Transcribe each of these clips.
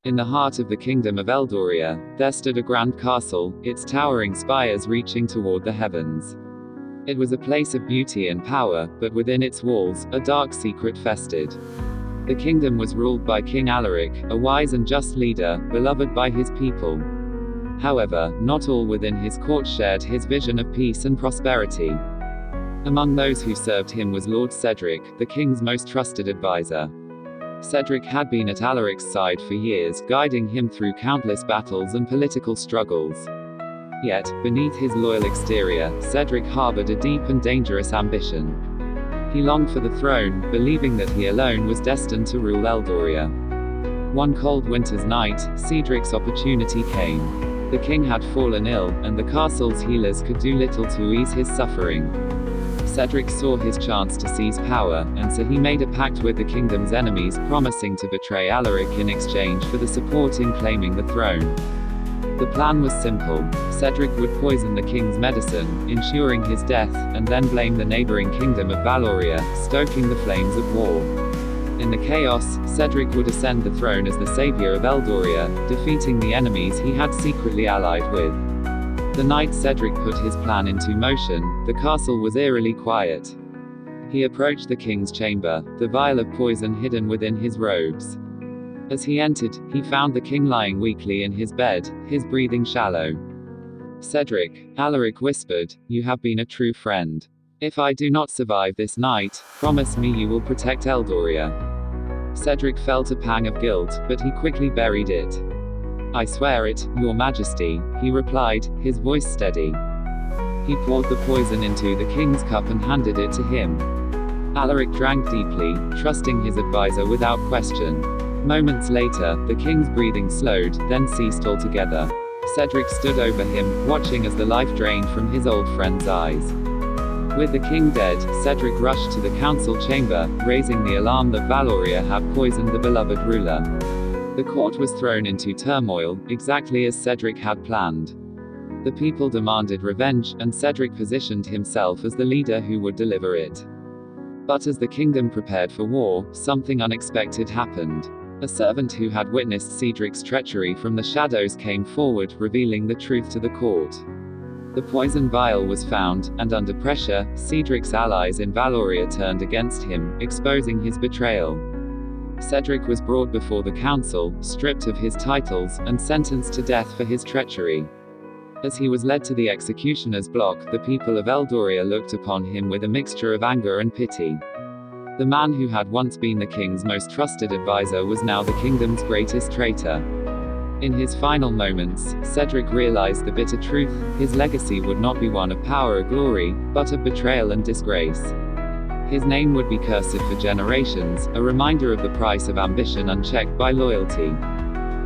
In the heart of the kingdom of Eldoria, there stood a grand castle, its towering spires reaching toward the heavens. It was a place of beauty and power, but within its walls, a dark secret festered. The kingdom was ruled by King Alaric, a wise and just leader, beloved by his people. However, not all within his court shared his vision of peace and prosperity. Among those who served him was Lord Cedric, the king's most trusted advisor. Cedric had been at Alaric's side for years, guiding him through countless battles and political struggles. Yet, beneath his loyal exterior, Cedric harbored a deep and dangerous ambition. He longed for the throne, believing that he alone was destined to rule Eldoria. One cold winter's night, Cedric's opportunity came. The king had fallen ill, and the castle's healers could do little to ease his suffering. Cedric saw his chance to seize power, and so he made a pact with the kingdom's enemies, promising to betray Alaric in exchange for the support in claiming the throne. The plan was simple. Cedric would poison the king's medicine, ensuring his death, and then blame the neighboring kingdom of Valoria, stoking the flames of war. In the chaos, Cedric would ascend the throne as the savior of Eldoria, defeating the enemies he had secretly allied with. The night Cedric put his plan into motion, the castle was eerily quiet. He approached the king's chamber, the vial of poison hidden within his robes. As he entered, he found the king lying weakly in his bed, his breathing shallow. "Cedric," Alaric whispered, "you have been a true friend. If I do not survive this night, promise me you will protect Eldoria." Cedric felt a pang of guilt, but he quickly buried it. "I swear it, Your Majesty," he replied, his voice steady. He poured the poison into the king's cup and handed it to him. Alaric drank deeply, trusting his advisor without question. Moments later, the king's breathing slowed, then ceased altogether. Cedric stood over him, watching as the life drained from his old friend's eyes. With the king dead, Cedric rushed to the council chamber, raising the alarm that Valoria had poisoned the beloved ruler. The court was thrown into turmoil, exactly as Cedric had planned. The people demanded revenge, and Cedric positioned himself as the leader who would deliver it. But as the kingdom prepared for war, something unexpected happened. A servant who had witnessed Cedric's treachery from the shadows came forward, revealing the truth to the court. The poison vial was found, and under pressure, Cedric's allies in Valoria turned against him, exposing his betrayal. Cedric was brought before the council, stripped of his titles, and sentenced to death for his treachery. As he was led to the executioner's block, the people of Eldoria looked upon him with a mixture of anger and pity. The man who had once been the king's most trusted advisor was now the kingdom's greatest traitor. In his final moments, Cedric realized the bitter truth: his legacy would not be one of power or glory, but of betrayal and disgrace. His name would be cursed for generations, a reminder of the price of ambition unchecked by loyalty.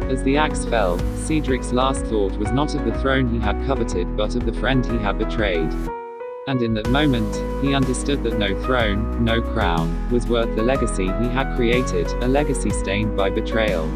As the axe fell, Cedric's last thought was not of the throne he had coveted, but of the friend he had betrayed. And in that moment, he understood that no throne, no crown, was worth the legacy he had created, a legacy stained by betrayal.